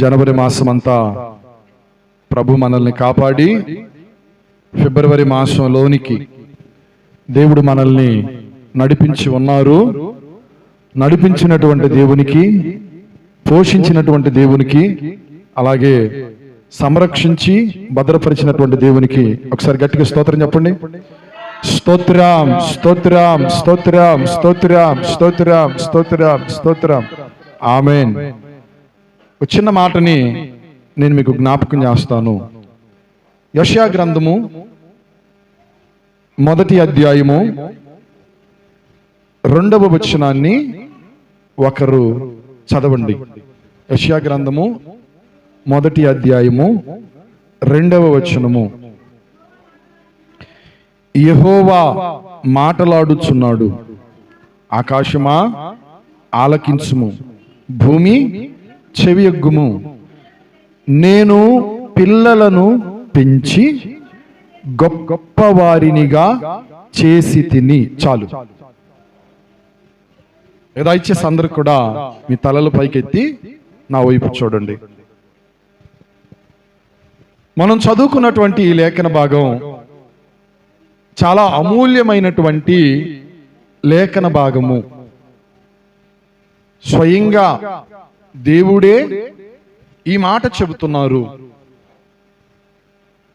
జనవరి మాసమంతా ప్రభు మనల్ని కాపాడి ఫిబ్రవరి మాసంలోనికి దేవుడు మనల్ని నడిపించి ఉన్నారు. నడిపించినటువంటి దేవునికి, పోషించినటువంటి దేవునికి, అలాగే సంరక్షించి భద్రపరిచినటువంటి దేవునికి ఒకసారి గట్టిగా స్తోత్రం చెప్పండి. స్తోత్రం, స్తోత్రం, స్తోత్రం, స్తోత్రం, స్తోత్రం, స్తోత్రం, స్తోత్రం. ఆమేన్. ఒక చిన్న మాటని నేను మీకు జ్ఞాపకం చేస్తాను. యెషయా గ్రంథము 1వ అధ్యాయము 2వ వచనాన్ని ఒకరు చదవండి. యెషయా గ్రంథము 1వ అధ్యాయము 2వ వచనము. యెహోవా మాటలాడుచున్నాడు, ఆకాశమా ఆలకించుము, భూమి చెవియొగ్గుము. నేను పిల్లలను పెంచి గొప్పవారినిగా చేసి తిని. చాలు. దయచేసి అందరూ కూడా మీ తలలు పైకెత్తి నా వైపు చూడండి. మనం చదువుకున్నటువంటి ఈ లేఖన భాగం చాలా అమూల్యమైనటువంటి లేఖన భాగము. స్వయంగా దేవుడే ఈ మాట చెబుతున్నారు.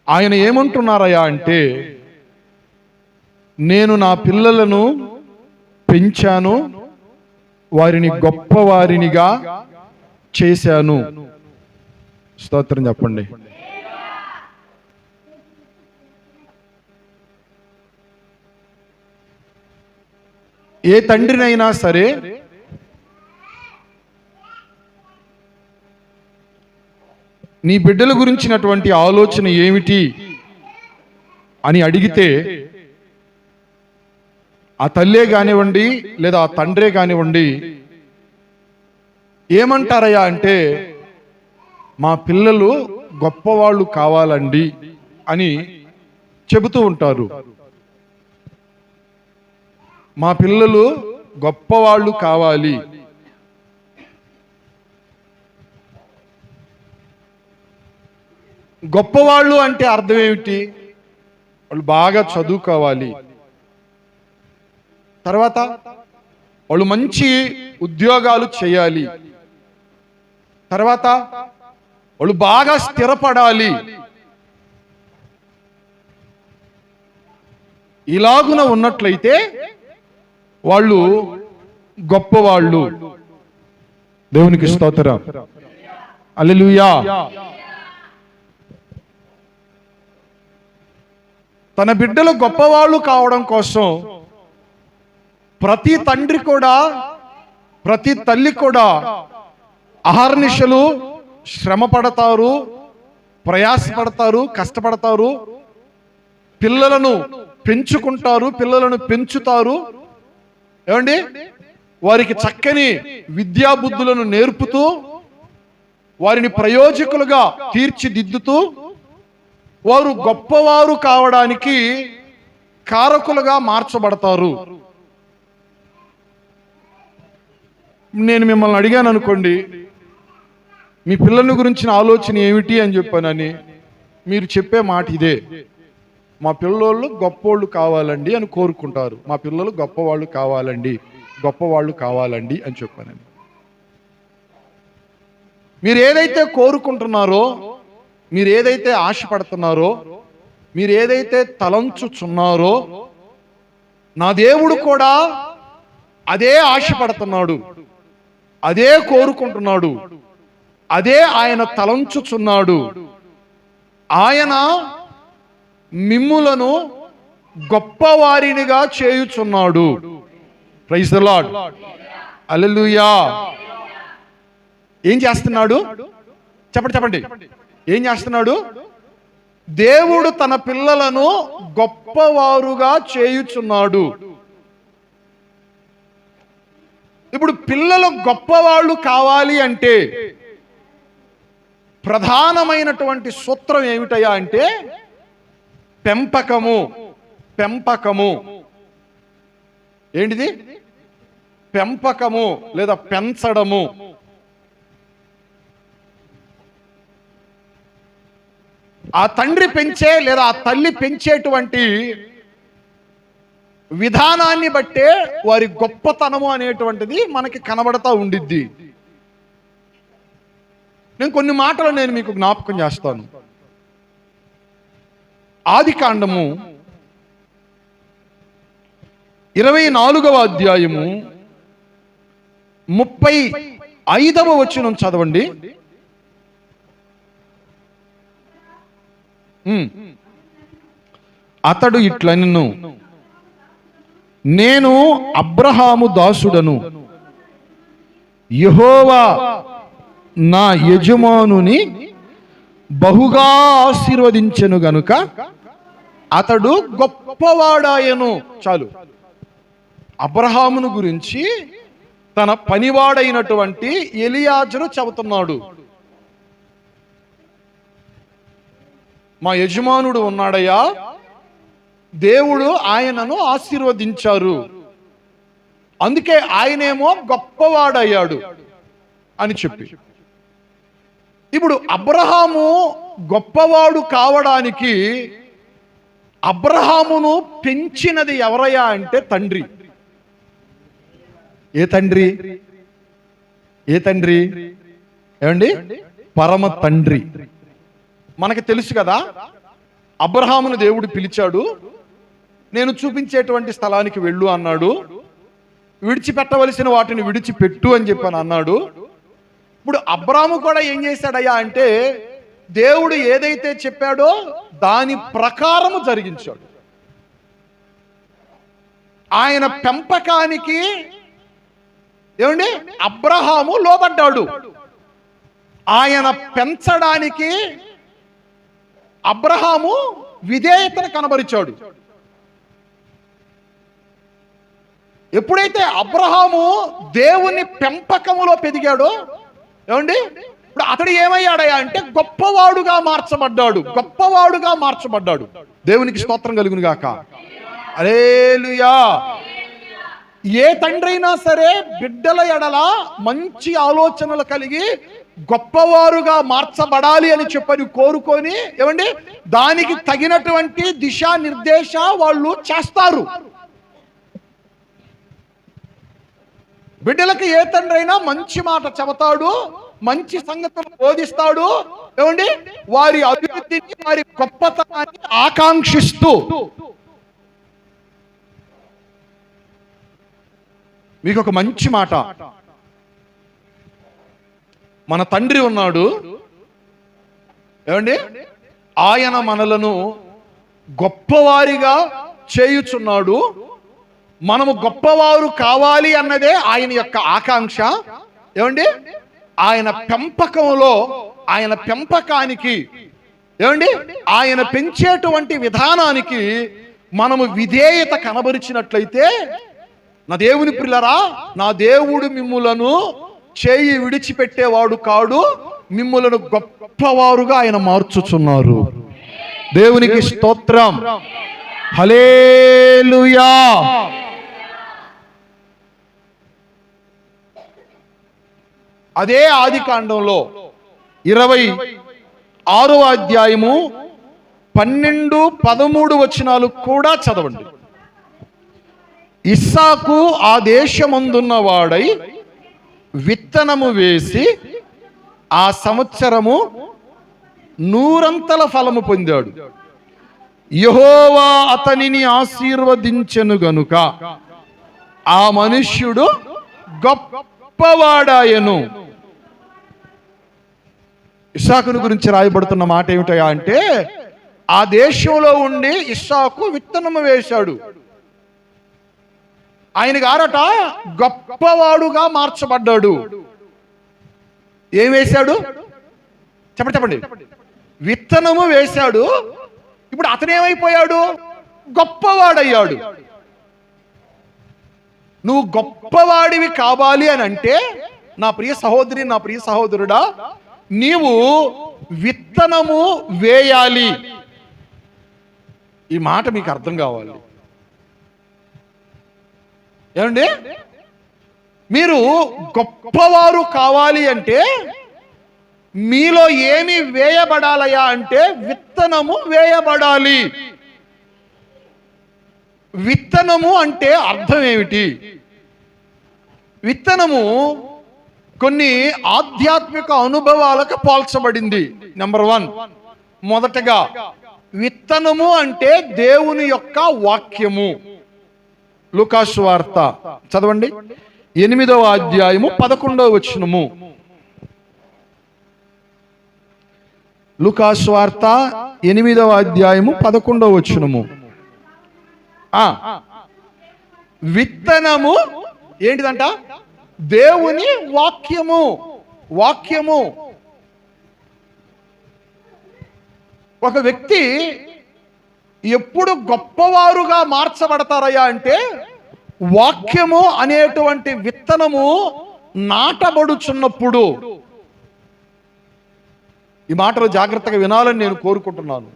ఆయన ఏమంటున్నారయ్యా అంటే, నేను నా పిల్లలను పెంచాను, వారిని గొప్పవారినిగా చేశాను. స్తోత్రం చెప్పండి. ఏ తండ్రినైనా సరే నీ బిడ్డల గురించినటువంటి ఆలోచన ఏమిటి అని అడిగితే, ఆ తల్లే కానివ్వండి లేదా ఆ తండ్రే కానివ్వండి, ఏమంటారయ్యా అంటే, మా పిల్లలు గొప్పవాళ్ళు కావాలండి అని చెబుతూ ఉంటారు. మా పిల్లలు గొప్పవాళ్ళు కావాలి. గొప్పవాళ్ళు అంటే అర్థం ఏమిటి? వాళ్ళు బాగా చదువుకోవాలి, తర్వాత వాళ్ళు మంచి ఉద్యోగాలు చేయాలి, తర్వాత వాళ్ళు బాగా స్థిరపడాలి. ఇలాగున ఉన్నట్లయితే వాళ్ళు గొప్పవాళ్ళు. దేవునికి స్తోత్రం. హల్లెలూయా. తన బిడ్డలు గొప్పవాళ్ళు కావడం కోసం ప్రతి తండ్రి కూడా, ప్రతి తల్లి కూడా అహర్నిశలు శ్రమ పడతారు, ప్రయాసపడతారు, కష్టపడతారు, పిల్లలను పెంచుకుంటారు, పిల్లలను పెంచుతారు. ఏమండి, వారికి చక్కని విద్యాబుద్ధులను నేర్పుతూ, వారిని ప్రయోజకులుగా తీర్చిదిద్దుతూ, వారు గొప్పవారు కావడానికి కారకులుగా మార్చబడతారు. నేను మిమ్మల్ని అడిగాను అనుకోండి, మీ పిల్లల గురించిన ఆలోచన ఏమిటి అని చెప్పానని, మీరు చెప్పే మాట ఇదే: మా పిల్లలు గొప్పోళ్ళు కావాలండి అని కోరుకుంటారు. మా పిల్లలు గొప్పవాళ్ళు కావాలండి, గొప్పవాళ్ళు కావాలండి అని చెప్పానని. మీరు ఏదైతే కోరుకుంటున్నారో, మీరు ఏదైతే ఆశపడుతున్నారో, మీరు ఏదైతే తలంచుచున్నారో, నా దేవుడు కూడా అదే ఆశపడుతున్నాడు, అదే కోరుకుంటున్నాడు, అదే ఆయన తలంచుచున్నాడు. ఆయన మిమ్ములను గొప్పవారినిగా చేయుచున్నాడు. Praise the Lord. హల్లెలూయా. ఏం చేస్తున్నాడు? చెప్పండి. ఏం చేస్తున్నాడు? దేవుడు తన పిల్లలను గొప్పవారుగా చేయుచున్నాడు. ఇప్పుడు పిల్లలు గొప్పవాళ్ళు కావాలి అంటే ప్రధానమైనటువంటి సూత్రం ఏమిటయ్యా అంటే పెంపకము. ఏంటిది? పెంపకము లేదా పెంచడము. ఆ తండ్రి పెంచే లేదా ఆ తల్లి పెంచేటువంటి విధానాన్ని బట్టే వారి గొప్పతనము అనేటువంటిది మనకి కనబడతా ఉండిద్ది. నేను కొన్ని మాటలు మీకు జ్ఞాపకం చేస్తాను. ఆదికాండము 24వ అధ్యాయము 35వ వచనం చదవండి. అతడు ఇట్లనెను, నేను అబ్రహాము దాసుడను, యెహోవా నా యజమానుని బహుగా ఆశీర్వదించెను గనుక అతడు గొప్పవాడాయను. చాలు. అబ్రహామును గురించి తన పనివాడైనటువంటి ఎలియాజరు చెబుతున్నాడు. మా యజమానుడు ఉన్నాడయ్యా, దేవుడు ఆయనను ఆశీర్వదించారు, అందుకే ఆయనేమో గొప్పవాడయ్యాడు అని చెప్పి. ఇప్పుడు అబ్రహాము గొప్పవాడు కావడానికి అబ్రహామును పెంచినది ఎవరయ్యా అంటే తండ్రి. ఏ తండ్రి? ఏ తండ్రి? ఏమండి? పరమ తండ్రి. మనకి తెలుసు కదా, అబ్రహామును దేవుడు పిలిచాడు, నేను చూపించేటువంటి స్థలానికి వెళ్ళు అన్నాడు, విడిచిపెట్టవలసిన వాటిని విడిచిపెట్టు అని చెప్పాను అన్నాడు. ఇప్పుడు అబ్రాము కూడా ఏం చేశాడయ్యా అంటే దేవుడు ఏదైతే చెప్పాడో దాని ప్రకారము జరిగించాడు. ఆయన పెంపకానికి ఏమండి అబ్రహాము లోబడ్డాడు. ఆయన పెంచడానికి అబ్రహాము విధేయతను కనబరిచాడు. ఎప్పుడైతే అబ్రహాము దేవుని పెంపకములో పెరిగాడో ఏమండి ఇప్పుడు అతడు ఏమయ్యాడయ్యా అంటే గొప్పవాడుగా మార్చబడ్డాడు. గొప్పవాడుగా మార్చబడ్డాడు. దేవునికి స్తోత్రం కలుగును గాక. హల్లెలూయా. ఏ తండ్రి అయినా సరే బిడ్డల ఎడల మంచి ఆలోచనలు కలిగి గొప్పవారుగా మార్చబడాలి అని చెప్పని కోరుకొని ఏమండి దానికి తగినటువంటి దిశానిర్దేశ వాళ్ళు చేస్తారు. బిడ్డలకు ఏ తండ్రి అయినా మంచి మాట చెబుతాడు, మంచి సంగతులు బోధిస్తాడు. ఏమండి వారి అభివృద్ధిని, వారి గొప్పతనాన్ని ఆకాంక్షిస్తూ. మీకు ఒక మంచి మాట, మన తండ్రి ఉన్నాడు ఏమండి, ఆయన మనలను గొప్పవారిగా చేయుచున్నాడు. మనము గొప్పవారు కావాలి అన్నదే ఆయన యొక్క ఆకాంక్ష. ఏమండి ఆయన పెంపకంలో, ఆయన పెంపకానికి ఏమండి ఆయన పెంచేటువంటి విధానానికి మనము విధేయత కనబరిచినట్లయితే, నా దేవుని పిల్లరా, నా దేవుడు మిమ్ములను చేయి విడిచిపెట్టేవాడు కాడు, మిమ్ములను గొప్పవారుగా ఆయన మార్చుచున్నారు. దేవునికి స్తోత్రం. హల్లెలూయా. అదే ఆదికాండంలో 26వ అధ్యాయము 12, 13 వచనాలు కూడా చదవండి. ఇస్సాకు ఆ దేశమందున్న వాడై విత్తనము వేసి ఆ సంవత్సరము 100 ఫలము పొందాడు. యెహోవా అతనిని ఆశీర్వదించెను గనుక ఆ మనుష్యుడు గొప్పవాడాయను. ఇస్సాకును గురించి రాయబడుతున్న మాట ఏమిటయా అంటే, ఆ దేశంలో ఉండి ఇస్సాకు విత్తనము వేశాడు. ఆయన గారట గొప్పవాడుగా మార్చబడ్డాడు. ఏం వేశాడు? చెప్పండి. విత్తనము వేశాడు. ఇప్పుడు అతనేమైపోయాడు? గొప్పవాడయ్యాడు. నువ్వు గొప్పవాడివి కావాలి అని అంటే, నా ప్రియ సహోదరి, నా ప్రియ సహోదరుడా, నీవు విత్తనము వేయాలి. ఈ మాట మీకు అర్థం కావాలి. ఏమండి మీరు గొప్పవారు కావాలి అంటే మీలో ఏమి వేయబడాలయా అంటే విత్తనము వేయబడాలి. విత్తనము అంటే అర్థం ఏమిటి? విత్తనము కొన్ని ఆధ్యాత్మిక అనుభవాలకు పోల్చబడింది. నెంబర్ 1, మొదటగా విత్తనము అంటే దేవుని యొక్క వాక్యము. లూకాసు సువార్త చదవండి, 8వ అధ్యాయము 11వ వచనము. లూకాసు సువార్త 8వ అధ్యాయము 11వ వచనము. విత్తనము ఏంటిదంట? దేవుని వాక్యము. వాక్యము. ఒక వ్యక్తి ఎప్పుడు గొప్పవారుగా మార్చబడతారయ్యా అంటే వాక్యము అనేటువంటి విత్తనము నాటబడుచున్నప్పుడు. ఈ మాటలు జాగ్రత్తగా వినాలని నేను కోరుకుంటున్నాను.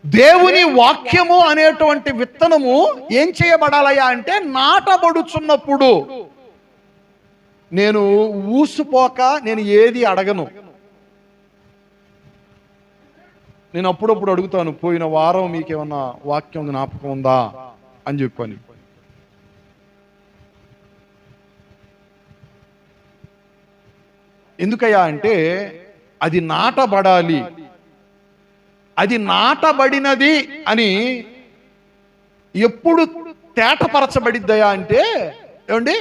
దేవుని వాక్యము అనేటువంటి విత్తనము ఏం చేయబడాలయ్యా అంటే నాటబడుచున్నప్పుడు. నేను ఊసిపోక నేను ఏది అడగను. నేను అప్పుడప్పుడు అడుగుతాను, పోయిన వారం మీకేమన్నా వాక్యం జ్ఞాపకం ఉందా అని చెప్పని. ఎందుకయ్యా అంటే అది నాటబడాలి. అది నాటబడినది అని ఎప్పుడు తేటపరచబడిద్దయా అంటే ఏమండి,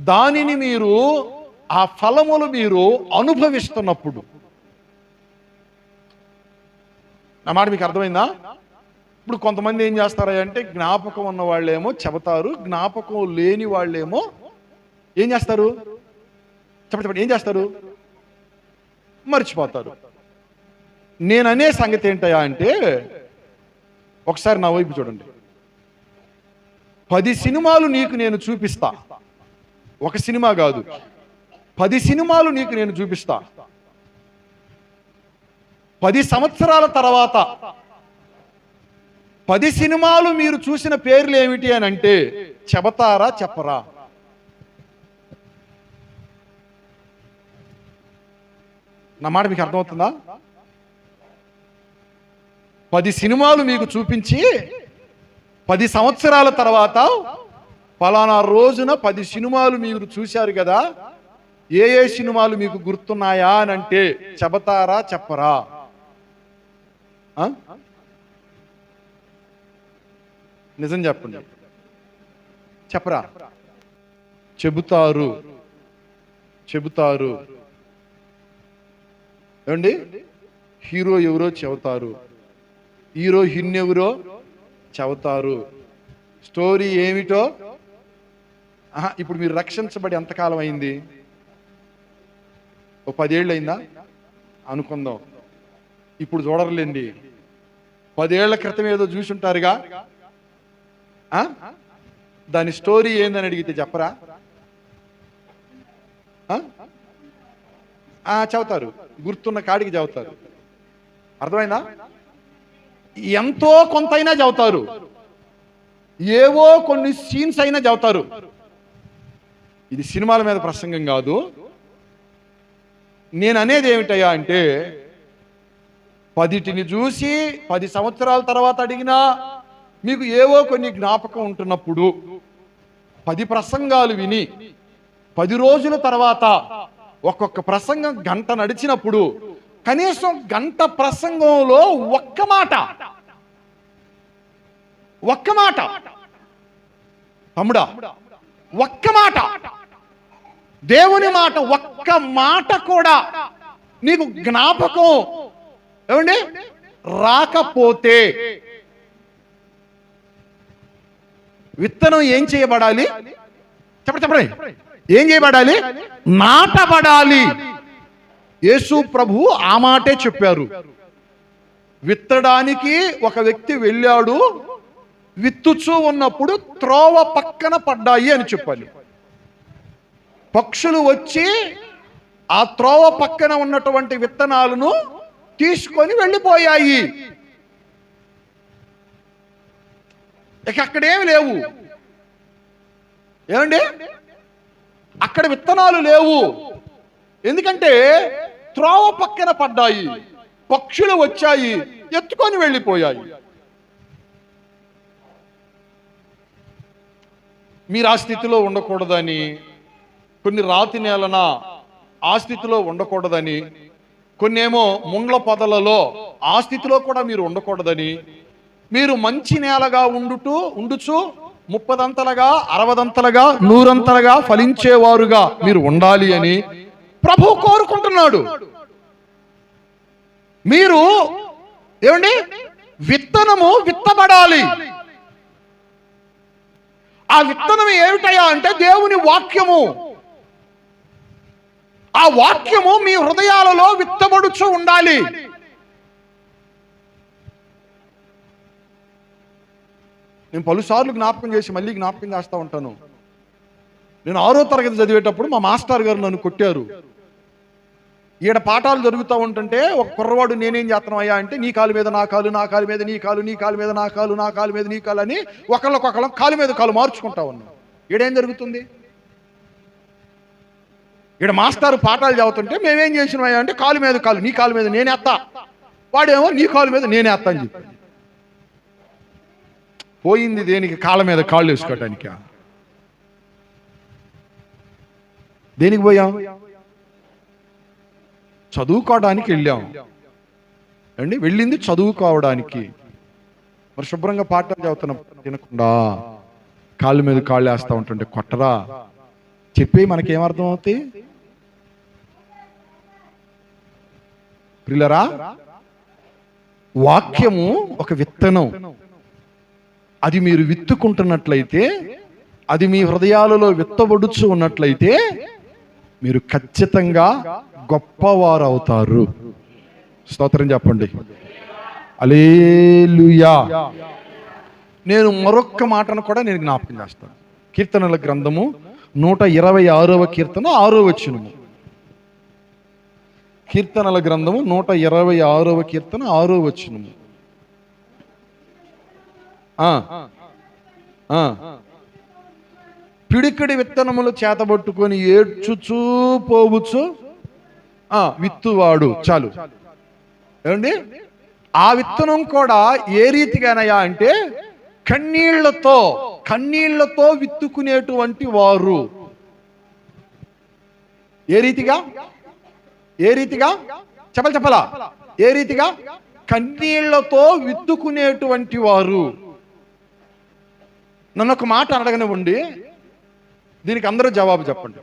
దానిని మీరు ఆ ఫలములు మీరు అనుభవిస్తున్నప్పుడు. నా మాట మీకు అర్థమైందా? ఇప్పుడు కొంతమంది ఏం చేస్తారా అంటే జ్ఞాపకం ఉన్న వాళ్ళేమో చెబుతారు, జ్ఞాపకం లేని వాళ్ళేమో ఏం చేస్తారు? చెప్పండి, ఏం చేస్తారు? మర్చిపోతారు. నేననే సంగతి ఏంటయా అంటే ఒకసారి నా వైపు చూడండి. 10 సినిమాలు నీకు నేను చూపిస్తా. ఒక సినిమా కాదు, 10 సినిమాలు నీకు నేను చూపిస్తా. 10 సంవత్సరాల తర్వాత 10 సినిమాలు మీరు చూసిన పేర్లు ఏమిటి అని అంటే చెబుతారా చెప్పరా? నా మాట మీకు అర్థమవుతుందా? 10 సినిమాలు మీకు చూపించి 10 సంవత్సరాల తర్వాత ఫలానా రోజున 10 సినిమాలు మీరు చూశారు కదా, ఏ సినిమాలు మీకు గుర్తున్నాయా అని అంటే చెబుతారా చెప్పరా? నిజం చెప్పండి, చెప్పరా? చెబుతారు. చెబుతారు. ఏమండి, హీరో ఎవరో చెబుతారు, హీరోయిన్ ఎవరో చెబుతారు, స్టోరీ ఏమిటో. ఇప్పుడు మీరు రక్షించబడి ఎంతకాలం అయింది? ఓ 10 ఏళ్ళు అయిందా అనుకుందాం. ఇప్పుడు చూడర్లేండి, 10 ఏళ్ల క్రితం ఏదో చూసి ఉంటారుగా. దాని స్టోరీ ఏందని అడిగితే చెప్పరా? చెబుతారు, గుర్తున్న కాడికి చెబుతారు. అర్థమైందా? ఎంతో కొంతైనా చెబుతారు, ఏవో కొన్ని సీన్స్ అయినా చెబుతారు. ఇది సినిమాల మీద ప్రసంగం కాదు. నేను అనేది ఏమిటయ్యా అంటే 10టిని చూసి 10 సంవత్సరాల తర్వాత అడిగినా మీకు ఏవో కొన్ని జ్ఞాపకం ఉంటున్నప్పుడు, 10 ప్రసంగాలు విని 10 రోజుల తర్వాత ఒక్కొక్క ప్రసంగం గంట నడిచినప్పుడు కనీసం గంట ప్రసంగంలో ఒక్క మాట తమ్ముడా, ఒక్క మాట, దేవుని మాట, ఒక్క మాట కూడా నీకు జ్ఞాపకం ఏమండి రాకపోతే విత్తనం ఏం చేయబడాలి? చెప్పండి, ఏం చేయబడాలి? నాటబడాలి. యేసు ప్రభు ఆ మాటే చెప్పారు. విత్తడానికి ఒక వ్యక్తి వెళ్ళాడు, విత్తుచూ ఉన్నప్పుడు త్రోవ పక్కన పడ్డాయి అని చెప్పాలి. పక్షులు వచ్చి ఆ త్రోవ పక్కన ఉన్నటువంటి విత్తనాలను తీసుకొని వెళ్ళిపోయాయి. ఇక అక్కడేమి లేవు. ఏమండి, అక్కడ విత్తనాలు లేవు. ఎందుకంటే త్రోవ పక్కన పడ్డాయి, పక్షులు వచ్చాయి, ఎత్తుకొని వెళ్ళిపోయాయి. మీరు ఆ స్థితిలో ఉండకూడదని, కొన్ని రాతి నేలన ఆ స్థితిలో ఉండకూడదని, కొన్నేమో ముండ్ల పొదలలో ఆ స్థితిలో కూడా మీరు ఉండకూడదని, మీరు మంచి నేలగా ఉండుచు 30దంతలుగా 60దంతలుగా 100ంతలుగా ఫలించేవారుగా మీరు ఉండాలి అని ప్రభువు కోరుకుంటున్నాడు. మీరు ఏమండి, విత్తనము విత్తబడాలి. ఆ విత్తనం ఏమిటయా అంటే దేవుని వాక్యము. ఆ వాక్యము మీ హృదయాలలో విత్తబడుచు ఉండాలి. నేను పలుసార్లు జ్ఞాపకం చేసి మళ్ళీ జ్ఞాపకం చేస్తూ ఉంటాను. నేను 6వ తరగతి చదివేటప్పుడు మా మాస్టర్ గారు నన్ను కొట్టారు. ఈడ పాఠాలు జరుగుతూ ఉంటుంటే ఒక కుర్రవాడు నేనేం చేస్తున్నాం అయ్యా అంటే, నీ కాలు మీద నా కాలు, నా కాలు మీద నీ కాలు, నీ కాలు మీద నా కాలు, నా కాలు మీద నీ కాలు అని ఒకళ్ళకొకళ్ళం కాలు మీద కాలు మార్చుకుంటా ఉన్నాం. ఈడేం జరుగుతుంది? ఈడ మాస్టర్ పాఠాలు చదువుతుంటే మేమేం చేసినామయ్యా అంటే, కాలు మీద కాలు, నీ కాలు మీద నేనేస్తా, వాడేమో నీ కాలు మీద నేనేస్తా అని చెప్పి. పోయింది దేనికి? కాళ్ళ మీద కాళ్ళు వేసుకోవటానికి. దేనికి పోయాం? చదువుకోవడానికి వెళ్ళాం అండి. వెళ్ళింది చదువుకోవడానికి. మరి శుభ్రంగా పాఠాలు చదువుతున్న తినకుండా కాళ్ళ మీద కాళ్ళు వేస్తూ ఉంటుంటే కొట్టరా చెప్పి మనకేమర్థం అవుతాయి? ప్రియులరా, వాక్యము ఒక విత్తనం. అది మీరు విత్తుకుంటున్నట్లయితే, అది మీ హృదయాలలో విత్తబడుచు ఉన్నట్లయితే మీరు ఖచ్చితంగా గొప్పవారు అవుతారు. స్తోత్రం చెప్పండి. హల్లెలూయా. నేను మరొక్క మాటను కూడా నేను జ్ఞాపకం చేస్తాను. కీర్తనల గ్రంథము 126వ కీర్తన 6వ వచనము. కీర్తనల గ్రంథము 126వ కీర్తన 6వ వచనము. పిడికిడి విత్తనములు చేతబట్టుకొని ఏడ్చుచూ పోవచ్చు విత్తువాడు. చాలు ఏమండి, ఆ విత్తనం కూడా ఏ రీతిగానయా అంటే కన్నీళ్లతో విత్తుకునేటువంటి వారు. ఏ రీతిగా చెప్పలా? ఏ రీతిగా? కన్నీళ్లతో విత్తుకునేటువంటి వారు. నన్ను ఒక మాట అడగనివ్వండి, దీనికి అందరూ జవాబు చెప్పండి.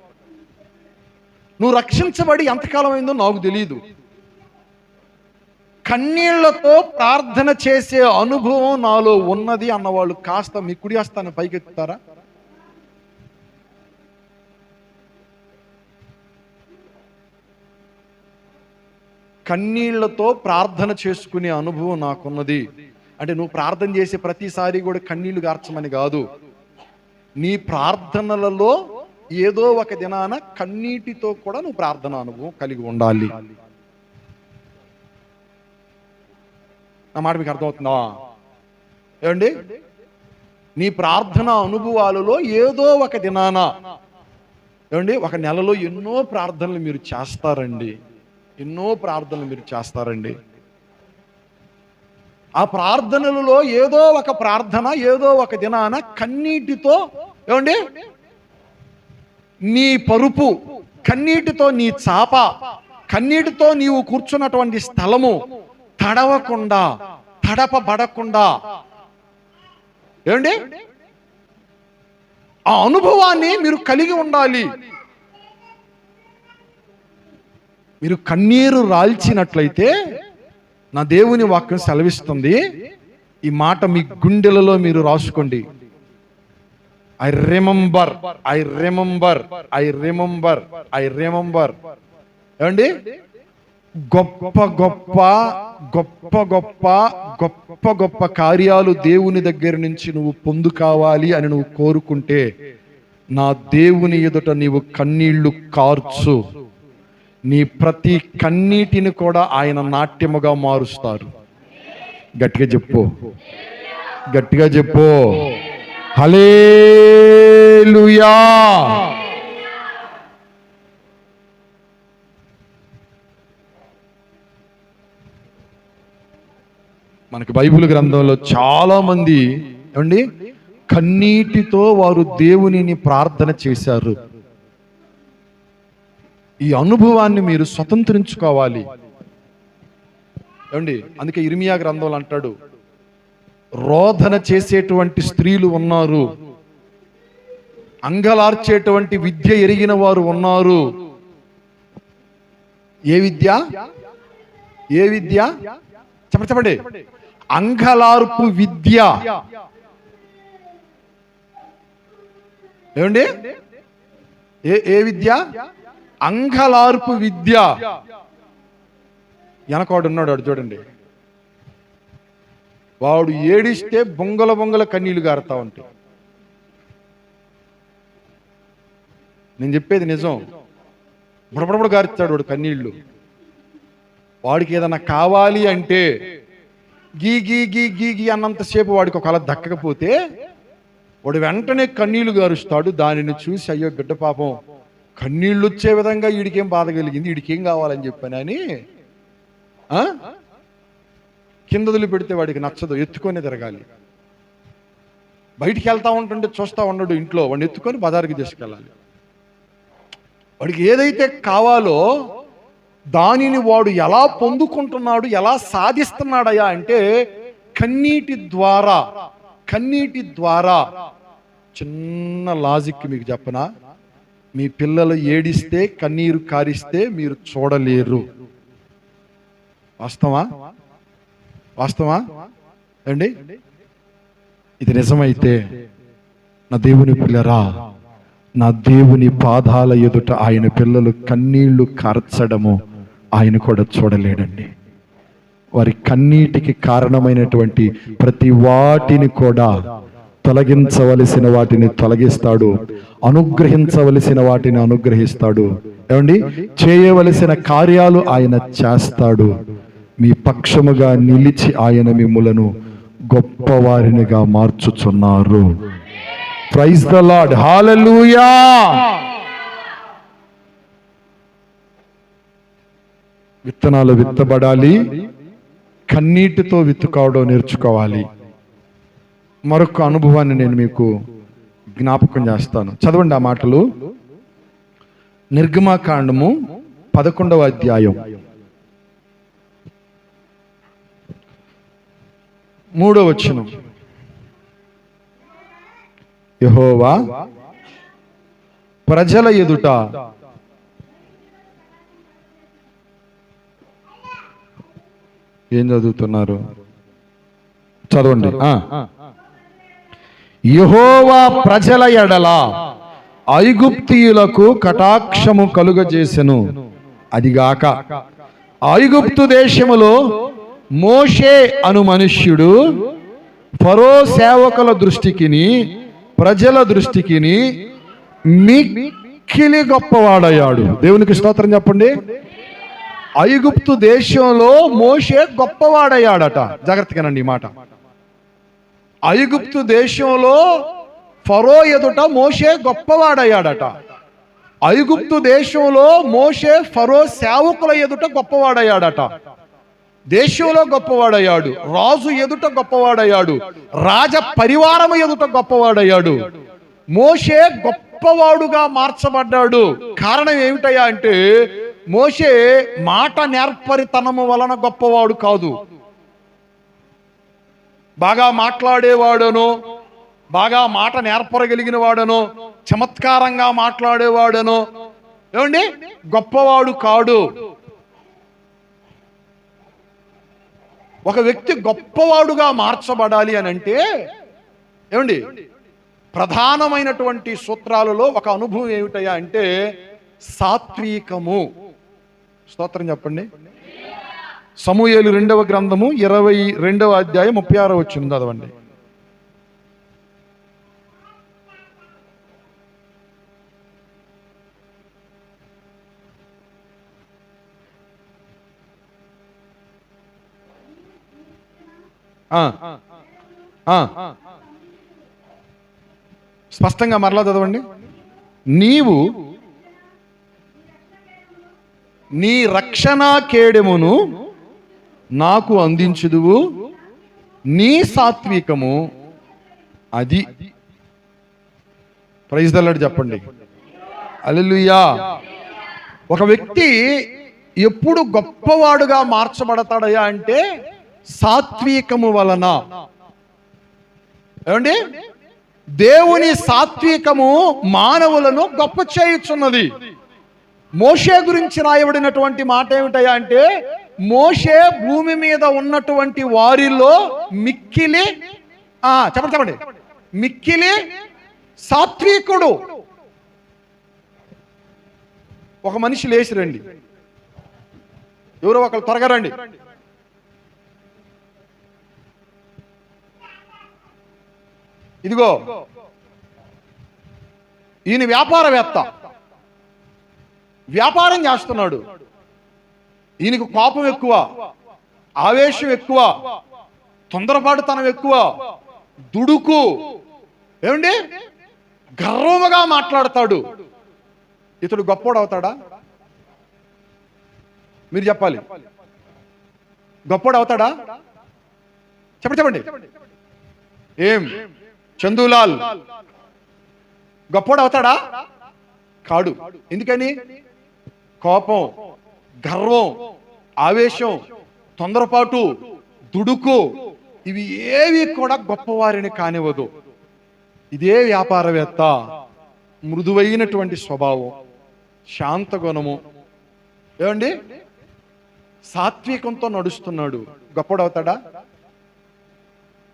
నువ్వు రక్షించబడి ఎంతకాలం అయిందో నాకు తెలియదు. కన్నీళ్లతో ప్రార్థన చేసే అనుభవం నాలో ఉన్నది అన్నవాళ్ళు కాస్త మీ కుడి హస్తాన్ని పైకెత్తుతారా? కన్నీళ్లతో ప్రార్థన చేసుకునే అనుభవం నాకున్నది అంటే, నువ్వు ప్రార్థన చేసే ప్రతిసారి కూడా కన్నీళ్లు గార్చమని కాదు. నీ ప్రార్థనలలో ఏదో ఒక దినాన కన్నీటితో కూడా నువ్వు ప్రార్థన అనుభవం కలిగి ఉండాలి. నా మాట మీకు అర్థమవుతుందా ఏమండి? నీ ప్రార్థన అనుభవాలలో ఏదో ఒక దినాన ఏమండి, ఒక నెలలో ఎన్నో ప్రార్థనలు మీరు చేస్తారండి. ఆ ప్రార్థనలలో ఏదో ఒక ప్రార్థన ఏదో ఒక దినాన కన్నీటితో ఏమండి, నీ పరుపు, కన్నీటితో నీ చాప, కన్నీటితో నీవు కూర్చున్నటువంటి స్థలము తడపబడకుండా ఏమండి, ఆ అనుభవాన్ని మీరు కలిగి ఉండాలి. మీరు కన్నీరు రాల్చినట్లయితే నా దేవుని వాక్యం సెలవిస్తుంది, ఈ మాట మీ గుండెలలో మీరు రాసుకోండి. ఐ రిమెంబర్ ఏమండి, గొప్ప గొప్ప కార్యాలు దేవుని దగ్గర నుంచి నువ్వు పొందుకోవాలి అని నువ్వు కోరుకుంటే, నా దేవుని ఎదుట నీవు కన్నీళ్లు కార్చు. నీ ప్రతి కన్నీటిని కూడా ఆయన నాట్యముగా మారుస్తారు. గట్టిగా చెప్పు హల్లెలూయా. మనకి బైబిల్ గ్రంథంలో చాలా మంది ఏమండి కన్నీటితో వారు దేవునిని ప్రార్థన చేశారు. ఈ అనుభవాన్ని మీరు స్వతంత్రించుకోవాలి ఏమండి. అందుకే ఇర్మియా గ్రంథంలో అంటాడు, రోదన చేసేటువంటి స్త్రీలు ఉన్నారు, అంగలార్చేటువంటి విద్య ఎరిగిన వారు ఉన్నారు. ఏ విద్య? ఏ విద్య? చెప్పండి. అంగలార్పు విద్య. ఏమండి? ఏ విద్య? అంగలార్పు విద్య. వెనకాడు ఉన్నాడు, వాడు చూడండి, వాడు ఏడిస్తే బొంగల బొంగల కన్నీళ్లు గారుతా ఉంటాయి. నేను చెప్పేది నిజం. బుడబుడబుడు గారుతాడు వాడు కన్నీళ్లు. వాడికి ఏదన్నా కావాలి అంటే గీ గీ గీ గీ గీ అన్నంతసేపు వాడికి ఒకవేళ దక్కకపోతే వాడు వెంటనే కన్నీళ్లు గారుస్తాడు. దానిని చూసి అయ్యో బిడ్డ పాపం కన్నీళ్ళు వచ్చే విధంగా వీడికేం బాధ కలిగింది, వీడికేం కావాలని చెప్పానని కింద వదిలిపెడితే వాడికి నచ్చదు, ఎత్తుకొని తిరగాలి. బయటికి వెళ్తా ఉంటుంటే చూస్తూ ఉండడు, ఇంట్లో వాడిని ఎత్తుకొని బజారుకి తీసుకెళ్ళాలి. వాడికి ఏదైతే కావాలో దానిని వాడు ఎలా పొందుకుంటున్నాడు, ఎలా సాధిస్తున్నాడయా అంటే కన్నీటి ద్వారా. కన్నీటి ద్వారా. చిన్న లాజిక్ మీకు చెప్పనా, మీ పిల్లలు ఏడిస్తే కన్నీరు కారిస్తే మీరు చూడలేరు. వాస్తవా? వాస్తవా అండి? ఇది నిజమైతే నా దేవుని పిల్లరా, నా దేవుని పాదాల ఎదుట ఆయన పిల్లలు కన్నీళ్లు కార్చడము ఆయన కూడా చూడలేడండి. వారి కన్నీటికి కారణమైనటువంటి ప్రతి వాటిని కూడా తొలగించవలసిన వాటిని తొలగిస్తాడు, అనుగ్రహించవలసిన వాటిని అనుగ్రహిస్తాడు. ఏమండి? చేయవలసిన కార్యాలు ఆయన చేస్తాడు. మీ పక్షముగా నిలిచి ఆయన మిమ్ములను గొప్పవారినిగా మార్చుచున్నారు. Praise the Lord. హల్లెలూయా. విత్తనాలు విత్తబడాలి, కన్నీటితో విత్తుకోవడం నేర్చుకోవాలి. మరొక అనుభవాన్ని నేను మీకు జ్ఞాపకం చేస్తాను. చదవండి ఆ మాటలు. నిర్గమకాండము 11వ అధ్యాయం 3వ వచనం. యెహోవా ప్రజల ఎదుట ఏం చదువుతున్నారు? చదవండి. యెహోవా ప్రజల ఎడల ఐగుప్తీయులకు కటాక్షము కలుగజేసెను. అదిగాక ఐగుప్తు దేశములో మోషే అను మనుష్యుడు ఫరో సేవకుల దృష్టికిని ప్రజల దృష్టికిని మిక్కిలి గొప్పవాడయ్యాడు. దేవునికి స్తోత్రం చెప్పండి. ఐగుప్తు దేశంలో మోషే గొప్పవాడయ్యాడట. జాగ్రత్తగానండి ఈ మాట. ఐగుప్తు దేశంలో ఫరో ఎదుట మోషే గొప్పవాడయ్యాడట. ఐగుప్తు దేశంలో మోషే ఫరో సేవకుల ఎదుట గొప్పవాడయ్యాడట. దేశంలో గొప్పవాడయ్యాడు, రాజు ఎదుట గొప్పవాడయ్యాడు, రాజ పరివారము ఎదుట గొప్పవాడయ్యాడు. మోషే గొప్పవాడుగా మార్చబడ్డాడు. కారణం ఏమిటయ్యా అంటే మోషే మాట నేర్పరితనము వలన గొప్పవాడు కాదు. బాగా మాట్లాడేవాడనో, బాగా మాట నేర్పరగలిగిన వాడనో, చమత్కారంగా మాట్లాడేవాడనో ఏమండి గొప్పవాడు కాడు. ఒక వ్యక్తి గొప్పవాడుగా మార్చబడాలి అని అంటే ఏమండి ప్రధానమైనటువంటి సూత్రాలలో ఒక అనుభవం ఏమిటయ్యా అంటే సాత్వికము. స్తోత్రం చెప్పండి. సమూయేలు 2వ గ్రంథము 22వ అధ్యాయం 36వ వచనం చదవండి. స్పష్టంగా మరలా చదవండి. నీవు నీ రక్షణ కేడెమును నాకు అందించుదువు, నీ సాత్వికము అది. ప్రైజ్ ద లార్డ్ చెప్పండి. హల్లెలూయా. ఒక వ్యక్తి ఎప్పుడు గొప్పవాడుగా మార్చబడతాడయా అంటే సాత్వికము వలన. ఏమండి? దేవుని సాత్వికము మానవులను గొప్ప చేయుచున్నది. మోషే గురించి రాయబడినటువంటి మాట ఏమిటయా అంటే, మోషే భూమి మీద ఉన్నటువంటి వారిలో మిక్కిలి చెప్పండి మిక్కిలి సాత్వికుడు. ఒక మనిషి లేచి రండి, ఎవరో ఒకరు త్వరగా రండి. ఇదిగో ఈయన వ్యాపారవేత్త, వ్యాపారం చేస్తున్నాడు. ఈయనకు కోపం ఎక్కువ, ఆవేశం ఎక్కువ, తొందరపాటుతనం ఎక్కువ, దుడుకు, ఏమండి గర్వముగా మాట్లాడతాడు. ఇతడు గొప్పోడు అవుతాడా? మీరు చెప్పాలి. గొప్పోడు అవుతాడా? చెప్పండి. ఏం చందులాల్ గొప్పోడు అవుతాడా? కాడు. ఎందుకని? కోపం, గర్వం, ఆవేశం, తొందరపాటు, దుడుకు ఇవి ఏవి కూడా గొప్పవారిని కానివ్వదు. ఇదే వ్యాపారవేత్త మృదువైనటువంటి స్వభావం, శాంత గుణము, ఏమండి సాత్వికంతో నడుస్తున్నాడు. గొప్పడు అవుతాడా?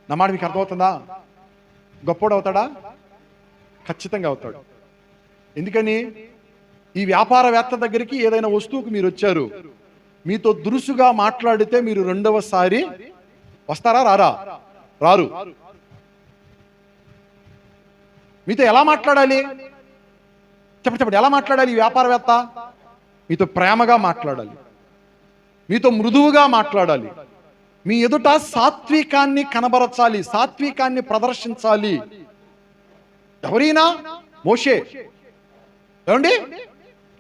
నా మాట మీకు అర్థమవుతుందా? గొప్పడు అవుతాడా? ఖచ్చితంగా అవుతాడు. ఎందుకని? ఈ వ్యాపారవేత్త దగ్గరికి ఏదైనా వస్తువుకు మీరు వచ్చారు, మీతో దురుసుగా మాట్లాడితే మీరు రెండవసారి వస్తారా? రారు. మీతో ఎలా మాట్లాడాలి? చెప్పండి ఎలా మాట్లాడాలి? ఈ వ్యాపారవేత్త మీతో ప్రేమగా మాట్లాడాలి, మీతో మృదువుగా మాట్లాడాలి, మీ ఎదుట సాత్వికాన్ని కనబరచాలి, సాత్వికాన్ని ప్రదర్శించాలి. ఎవరైనా మోషే ఏమండి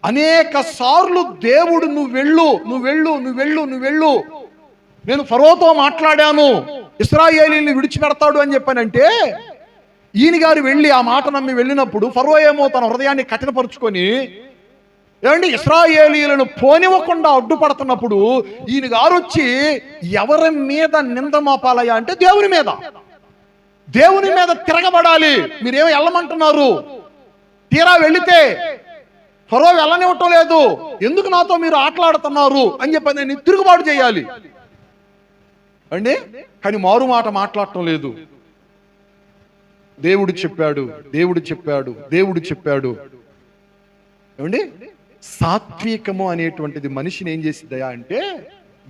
అనేక సార్లు దేవుడు నువ్వు వెళ్ళు, నేను ఫరోతో మాట్లాడాను, ఇశ్రాయేలీయుల్ని విడిచిపెడతాడు అని చెప్పానంటే, ఈయన గారు వెళ్ళి ఆ మాట నమ్మి వెళ్ళినప్పుడు ఫరో ఏమో తన హృదయాన్ని కఠినపరుచుకొని ఏమండి ఇశ్రాయేలీయులను పోనివ్వకుండా అడ్డుపడుతున్నప్పుడు ఈయన గారు వచ్చి ఎవరి మీద నింద మోపాలయ్యా అంటే దేవుని మీద తిరగబడాలి. మీరేమో వెళ్ళమంటున్నారు, తీరా వెళితే ఫరో వెళ్ళనివ్వటం లేదు, ఎందుకు నాతో మీరు ఆటలాడుతున్నారు అని చెప్పి నేను తిరుగుబాటు చేయాలి అండి. కానీ మారు మాట మాట్లాడటం లేదు. దేవుడు చెప్పాడు. ఏమండి సాత్వికము అనేటువంటిది మనిషిని ఏం చేసిద్దయా అంటే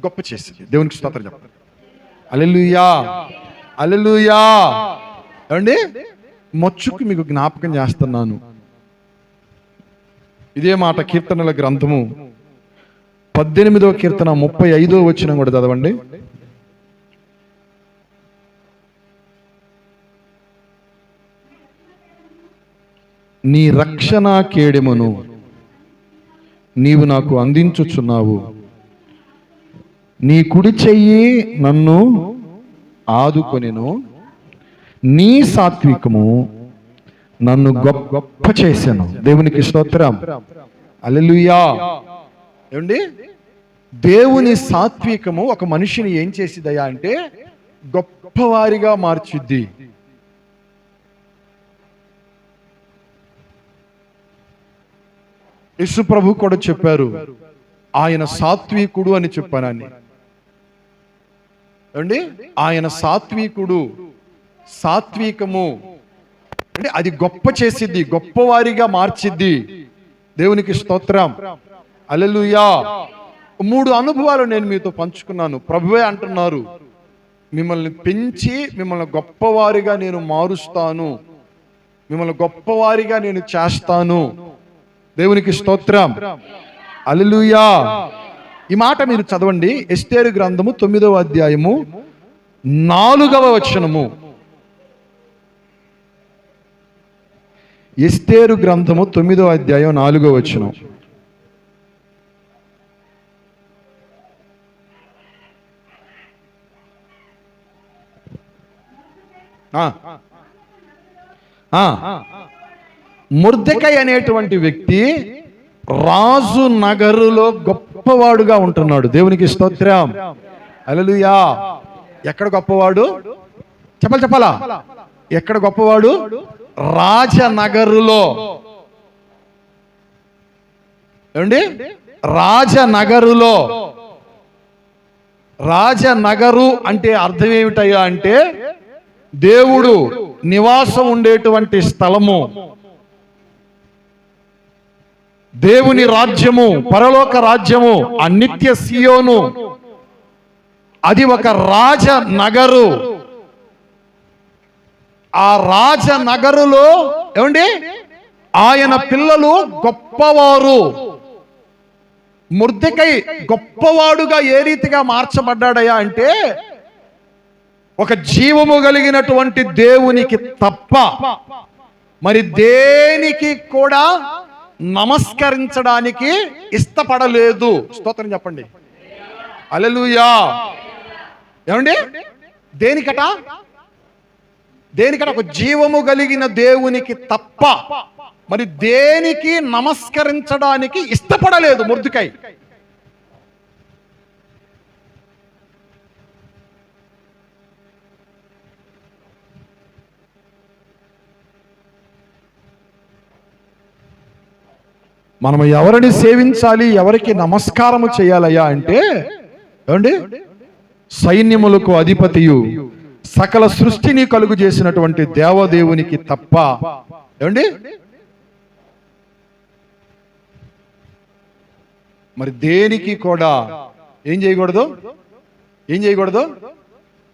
గొప్ప చేసింది. దేవునికి స్తోత్రం చెప్పండి. హల్లెలూయా. ఏమండి మచ్చుకు మీకు జ్ఞాపకం చేస్తున్నాను. ఇదే మాట కీర్తనల గ్రంథము 18వ కీర్తన 35వ వచనం కూడా చదవండి. నీ రక్షణ కేడెమును నీవు నాకు అందించుచున్నావు, నీ కుడి చెయ్యి నన్ను ఆదుకొనెను, నీ సాత్వికము నన్ను గొప్ప చేశాను. దేవునికి స్తోత్రం. హల్లెలూయా. ఏమండి దేవుని సాత్వికము ఒక మనిషిని ఏం చేసిదయా అంటే గొప్పవారిగా మార్చిద్ది. యేసు ప్రభు కూడా చెప్పారు, ఆయన సాత్వికుడు అని చెప్పానని. ఏమండి ఆయన సాత్వికము అంటే అది గొప్ప చేసిద్ది, గొప్పవారిగా మార్చిద్ది. దేవునికి స్తోత్రం. హల్లెలూయా. 3 అనుభవాలు నేను మీతో పంచుకున్నాను. ప్రభువే అంటున్నారు, మిమ్మల్ని పెంచి మిమ్మల్ని గొప్పవారిగా నేను మారుస్తాను, మిమ్మల్ని గొప్పవారిగా నేను చేస్తాను. దేవునికి స్తోత్రం. హల్లెలూయా. ఈ మాట మీరు చదవండి. ఎస్తేరు గ్రంథము 9వ అధ్యాయము 4వ వచనము. ఎస్తేరు గ్రంథము 9వ అధ్యాయం 4వ వచనం. మొర్దెకై అనేటువంటి వ్యక్తి రాజు నగరులో గొప్పవాడుగా ఉంటున్నాడు. దేవునికి స్తోత్రం, హల్లెలూయా. ఎక్కడ గొప్పవాడు? చెప్పాలా? ఎక్కడ గొప్పవాడు? రాజనగరులో. ఏమండి? రాజనగరులో. రాజనగరు అంటే అర్థం ఏమిటయ్యా అంటే దేవుడు నివాసం ఉండేటువంటి స్థలము, దేవుని రాజ్యము, పరలోక రాజ్యము, ఆ నిత్య సియోను, అది ఒక రాజనగరు. ఆ రాజనగరులో ఏమండి ఆయన పిల్లలు గొప్పవారు. మొర్దెకై గొప్పవాడుగా ఏ రీతిగా మార్చబడ్డాడయా అంటే ఒక జీవము కలిగినటువంటి దేవునికి తప్ప మరి దేనికి కూడా నమస్కరించడానికి ఇష్టపడలేదు. స్తోత్రం చెప్పండి, హల్లెలూయా. ఏమండి? దేనికట ఒక జీవము కలిగిన దేవునికి తప్ప మరి దేనికి నమస్కరించడానికి ఇష్టపడలేదు మొర్దెకై. మనం ఎవరిని సేవించాలి, ఎవరికి నమస్కారము చేయాలయ్యా అంటే ఏమండి సైన్యములకు అధిపతియు సకల సృష్టిని కలుగు చేసినటువంటి దేవదేవునికి తప్ప ఏమండి మరి దేనికి కూడా ఏం చేయకూడదు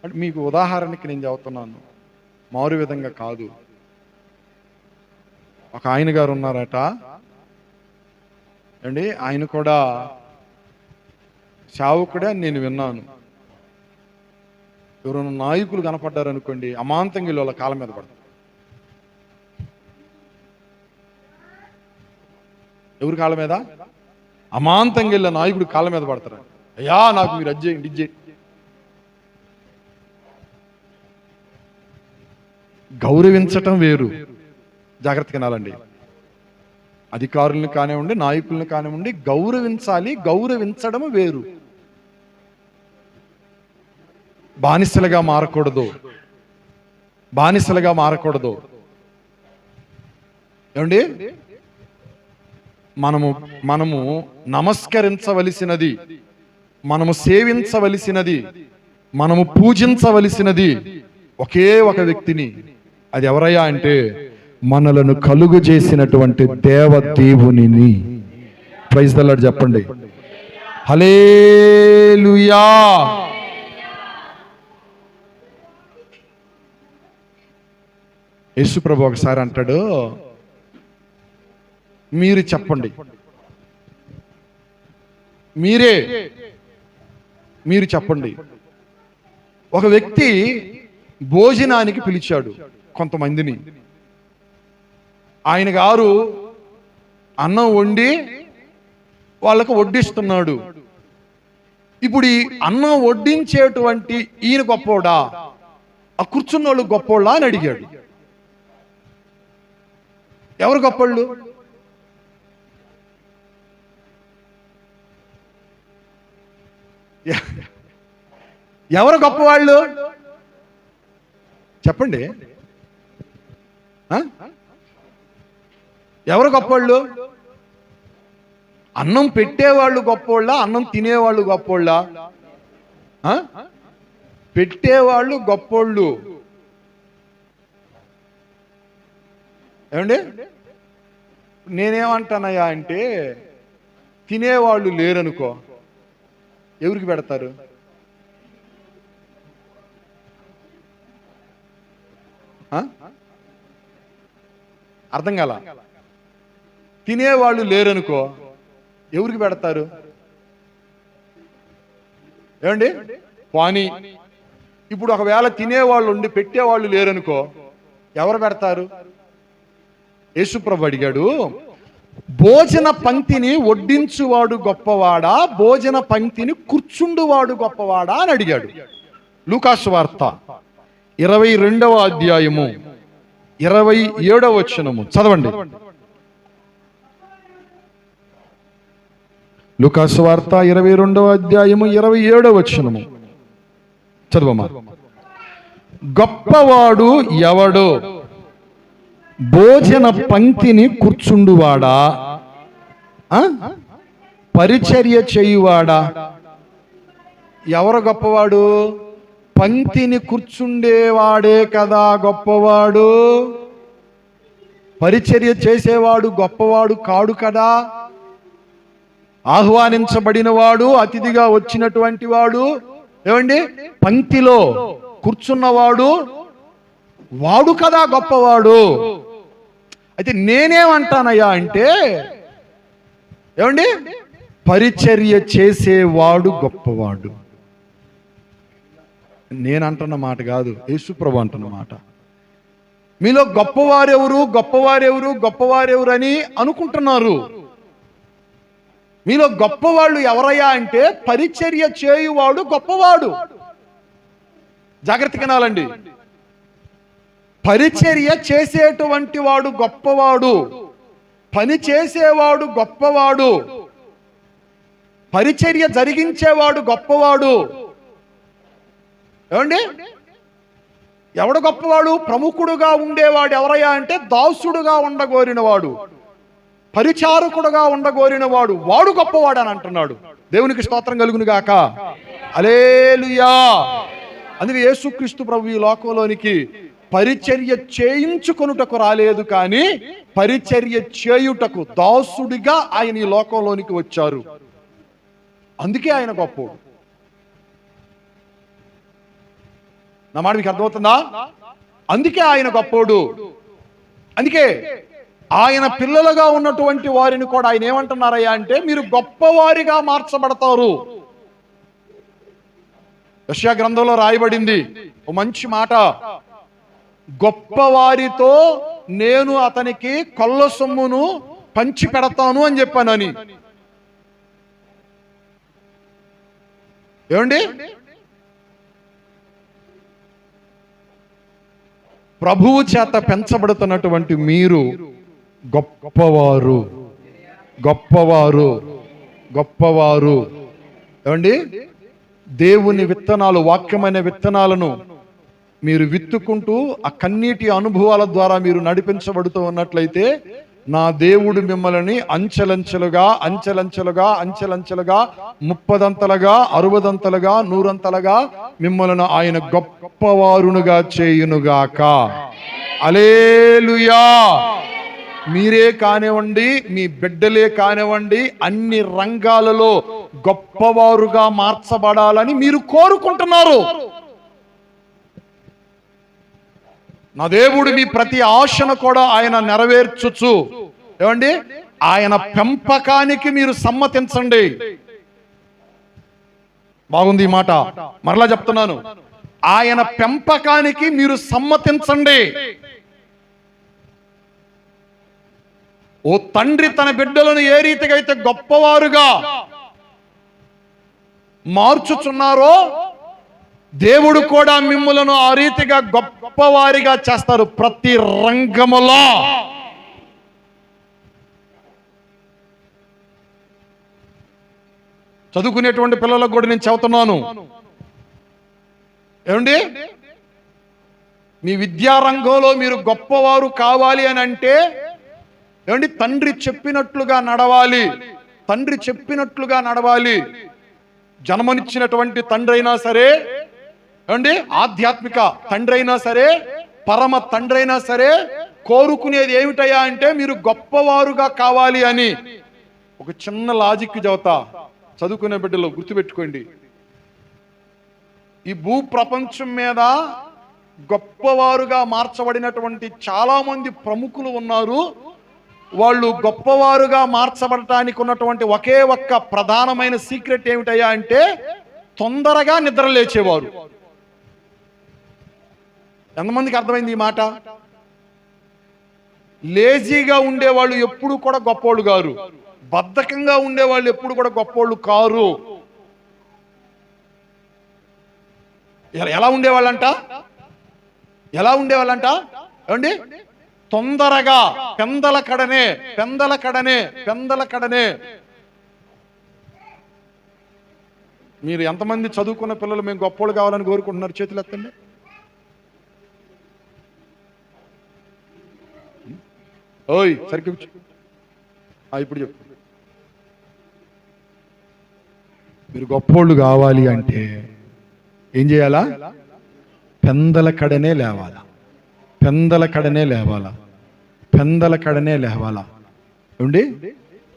అంటే మీకు ఉదాహరణకి నేను చెబుతున్నాను, మారు విధంగా కాదు. ఒక ఆయన గారు ఉన్నారట అండి, ఆయన కూడా సేవకుడే అని నేను విన్నాను. ఎవరైనా నాయకులు కనపడ్డారు అనుకోండి, అమాంతంగా వాళ్ళ కాళ్ళ మీద పడతారు. ఎవరి కాళ్ళ మీద? అమాంతంగా వెళ్ళే నాయకుడు కాళ్ళ మీద పడతారు. అయ్యా నాకు మీరు అజ్జేయండి, ఇజ్జేయండి. గౌరవించటం వేరు, జాగ్రత్తగా వినాలండి. అధికారులను కానివ్వండి, నాయకులను కానివ్వండి, గౌరవించాలి. గౌరవించడం వేరు. బానిసలుగా మారకూడదు. ఏమండి? మనము నమస్కరించవలసినది, మనము సేవించవలసినది, మనము పూజించవలసినది ఒకే ఒక వ్యక్తిని. అది ఎవరయ్యా అంటే మనలను కలుగు చేసినటువంటి దేవదేవునిని. ప్రైజ్ ది లార్డ్ చెప్పండి, హల్లెలూయా. యేసు ప్రభు ఒకసారి అంటాడు, మీరు చెప్పండి, మీరు చెప్పండి. ఒక వ్యక్తి భోజనానికి పిలిచాడు కొంతమందిని. ఆయన గారు అన్నం వండి వాళ్ళకు వడ్డిస్తున్నాడు. ఇప్పుడు ఈ అన్నం వడ్డించేటువంటి ఈయన గొప్పోడా, ఆ కూర్చున్న వాళ్ళు గొప్పోళ్ళా అని అడిగాడు. ఎవరు గొప్పోళ్ళు? ఎవరు గొప్పవాళ్ళు చెప్పండి. ఎవరు గొప్పవాళ్ళు? అన్నం పెట్టేవాళ్ళు గొప్పోళ్ళా, అన్నం తినేవాళ్ళు గొప్పోళ్ళా? పెట్టేవాళ్ళు గొప్పోళ్ళు. ఏమండి? నేనేమంటానయ్యా అంటే తినేవాళ్ళు లేరనుకో, ఎవరికి పెడతారు? అర్థం కాల. తినేవాళ్ళు లేరనుకో, ఎవరికి పెడతారు? ఏమండి? పానీ ఇప్పుడు ఒకవేళ తినేవాళ్ళు ఉండి పెట్టేవాళ్ళు లేరనుకో, ఎవరు పెడతారు? యేసుప్రభు అడిగాడు, భోజన పంక్తిని వడ్డించువాడు గొప్పవాడా, భోజన పంక్తిని కూర్చుండువాడు గొప్పవాడా అని అడిగాడు. లూకాసు వార్త 22వ అధ్యాయము 27వ వచనము చదవండి. లూకాసు వార్త 22వ అధ్యాయము 27వ వచనము చదవమా. గొప్పవాడు ఎవడు? భోజన పంక్తిని కూర్చుండువాడా, పరిచర్య చేయువాడా? ఎవరు గొప్పవాడు? పంక్తిని కూర్చుండేవాడే కదా గొప్పవాడు. పరిచర్య చేసేవాడు గొప్పవాడు కాడు కదా. ఆహ్వానించబడిన వాడు, అతిథిగా వచ్చినటువంటి వాడు, ఏమండి, పంక్తిలో కూర్చున్నవాడు వాడు కదా గొప్పవాడు. అయితే నేనేమంటానయ్యా అంటే, ఏమండి, పరిచర్య చేసేవాడు గొప్పవాడు. నేనంటున్న మాట కాదు, యేసుప్రభు అంటున్న మాట. మీలో గొప్పవారెవరు గొప్పవారెవరు గొప్పవారెవరు అని అనుకుంటున్నారు. మీలో గొప్పవాళ్ళు ఎవరయ్యా అంటే, పరిచర్య చేయువాడు గొప్పవాడు. జాగ్రత్తగా వినాలండి. పరిచర్య చేసేటువంటి వాడు గొప్పవాడు, పని చేసేవాడు గొప్పవాడు, పరిచర్య జరిగించేవాడు గొప్పవాడు. ఏమండి, ఎవడు గొప్పవాడు? ప్రముఖుడుగా ఉండేవాడు ఎవరయ్యా అంటే, దాసుడుగా ఉండగోరినవాడు, పరిచారకుడుగా ఉండగోరినవాడు, వాడు గొప్పవాడు అని అంటున్నాడు. దేవునికి స్తోత్రం కలుగును గాక. హల్లెలూయా. అందుకే యేసుక్రీస్తు ప్రభు ఈ లోకంలోనికి పరిచర్య చేయించుకొనుటకు రాలేదు, కానీ పరిచర్య చేయుటకు దాసుడిగా ఆయన ఈ లోకంలోనికి వచ్చారు. అందుకే ఆయన గొప్పవాడు. నా మాట మీకు అర్థమవుతుందా? అందుకే ఆయన గొప్పోడు. అందుకే ఆయన పిల్లలుగా ఉన్నటువంటి వారిని కూడా ఆయన ఏమంటున్నారయ్యా అంటే, మీరు గొప్పవారిగా మార్చబడతారు. యెషయా గ్రంథంలో రాయబడింది ఓ మంచి మాట, గొప్పవారితో నేను అతనికి కొల్ల సొమ్మును పంచి పెడతాను అని చెప్పానని. ఏమండి, ప్రభువు చేత పెంచబడుతున్నటువంటి మీరు గొప్పవారు, గొప్పవారు, గొప్పవారు. ఏమండి, దేవుని విత్తనాలు, వాక్యమైన విత్తనాలను మీరు విత్తుకుంటూ ఆ కన్నీటి అనుభవాల ద్వారా మీరు నడిపించబడుతూ ఉన్నట్లయితే, నా దేవుడు మిమ్మల్ని అంచెలంచెలుగా అంచెలంచెలుగా అంచెలంచెలుగా 30దంతలుగా 60దంతలుగా 100ంతలుగా మిమ్మల్ని ఆయన గొప్పవారునుగా చేయునుగాక. హల్లెలూయా. మీరే కానివ్వండి, మీ బిడ్డలే కానివ్వండి, అన్ని రంగాలలో గొప్పవారుగా మార్చబడాలని మీరు కోరుకుంటున్నారు. నా దేవుడు మీ ప్రతి ఆశను కూడా ఆయన నెరవేర్చుచు, ఏమండి, ఆయన పెంపకానికి మీరు సమ్మతించండి. బాగుంది ఈ మాట, మరలా చెప్తున్నాను. ఆయన పెంపకానికి మీరు సమ్మతించండి. ఓ తండ్రి తన బిడ్డలను ఏ రీతిగా అయితే గొప్పవారుగా మార్చుచున్నారో, దేవుడు కూడా మిమ్ములను ఆ రీతిగా గొప్పవారిగా చేస్తారు ప్రతి రంగములో. చదువుకునేటువంటి పిల్లలకు కూడా నేను చెబుతున్నాను, ఏమండి, మీ విద్యారంగంలో మీరు గొప్పవారు కావాలి అని అంటే, ఏమండి, తండ్రి చెప్పినట్లుగా నడవాలి, తండ్రి చెప్పినట్లుగా నడవాలి. జన్మనిచ్చినటువంటి తండ్రి అయినా సరే, ఏమండి, ఆధ్యాత్మిక తండ్రి అయినా సరే, పరమ తండ్రి అయినా సరే, కోరుకునేది ఏమిటయ్యా అంటే మీరు గొప్పవారుగా కావాలి అని. ఒక చిన్న లాజిక్ చెబుతా, చదువుకునే బిడ్డలు గుర్తుపెట్టుకోండి. ఈ భూ ప్రపంచం మీద గొప్పవారుగా మార్చబడినటువంటి చాలా మంది ప్రముఖులు ఉన్నారు. వాళ్ళు గొప్పవారుగా మార్చబడటానికి ఉన్నటువంటి ఒకే ఒక్క ప్రధానమైన సీక్రెట్ ఏమిటయ్యా అంటే, తొందరగా నిద్ర లేచేవారు. ఎంతమందికి అర్థమైంది ఈ మాట? లేజీగా ఉండేవాళ్ళు ఎప్పుడు కూడా గొప్పోళ్ళు కారు, బద్ధకంగా ఉండేవాళ్ళు ఎప్పుడు కూడా గొప్పోళ్ళు కారు. ఎలా ఉండేవాళ్ళంట? ఎలా ఉండేవాళ్ళంట ఏమండి? తొందరగా, పెందల కడనే, పెందల కడనే, పెందల కడనే. మీరు ఎంతమంది చదువుకున్న పిల్లలు మేము గొప్పోళ్ళు కావాలని కోరుకుంటున్నారు? చేతులు ఎత్తండి. ఓయ్ సరిగ్గా కూర్చో. ఇప్పుడు చెప్పు. మీరు గొప్పోళ్ళు కావాలి అంటే ఏం చేయాలా? పెందల కడనే లేవాలా, పెందల కడనే లేవాలా, పెందల కడనే లేవాలా. ఏమండి?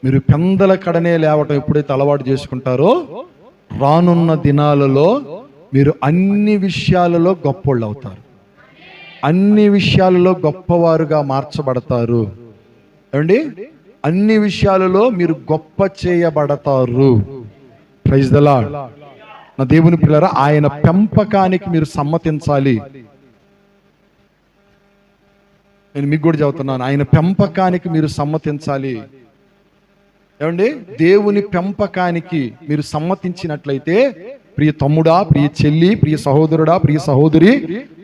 మీరు పెందల కడనే లేవటం ఎప్పుడైతే అలవాటు చేసుకుంటారో రానున్న దినాలలో మీరు అన్ని విషయాలలో గొప్పోళ్ళు అవుతారు, అన్ని విషయాలలో గొప్పవారుగా మార్చబడతారు. ఏమండి? అన్ని విషయాలలో మీరు గొప్ప చేయబడతారు. Praise the lord. నా దేవుని పిల్లరా, ఆయన పెంపకానికి మీరు సమ్మతించాలి. నేను మీకు కూడా చెబుతున్నాను, ఆయన పెంపకానికి మీరు సమ్మతించాలి. ఏమండి? దేవుని పెంపకానికి మీరు సమ్మతించినట్లయితే ప్రియ తమ్ముడా, ప్రియ చెల్లి, ప్రియ సహోదరుడా, ప్రియ సహోదరి,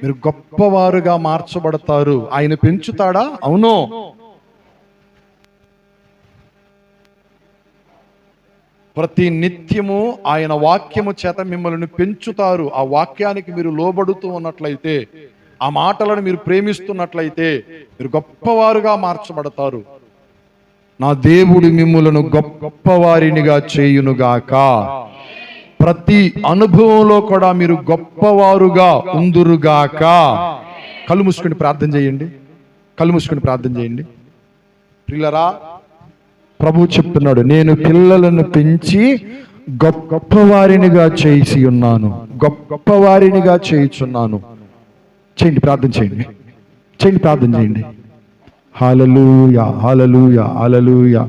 మీరు గొప్పవారుగా మార్చబడతారు. ఆయన పెంచుతాడా? అవును. ప్రతి నిత్యము ఆయన వాక్యము చేత మిమ్మల్ని పెంచుతారు. ఆ వాక్యానికి మీరు లోబడుతూ ఉన్నట్లయితే, ఆ మాటలను మీరు ప్రేమిస్తున్నట్లయితే మీరు గొప్పవారుగా మార్చబడతారు. నా దేవుడు మిమ్ములను గొప్పవారినిగా చేయునుగాక. ప్రతి అనుభవంలో కూడా మీరు గొప్పవారుగా ఉందురుగాక. కళ్ళు మూసుకొని ప్రార్థన చేయండి, కళ్ళు మూసుకొని ప్రార్థన చేయండి. ప్రియులరా, ప్రభు చెప్తున్నాడు, నేను పిల్లలను పెంచి గొప్పవారినిగా చేసి ఉన్నాను, గొప్పవారినిగా చేయుచున్నాను. చేయండి, ప్రార్థన చేయండి, చేయండి, ప్రార్థన చేయండి. హల్లెలూయా, హల్లెలూయా, హల్లెలూయా.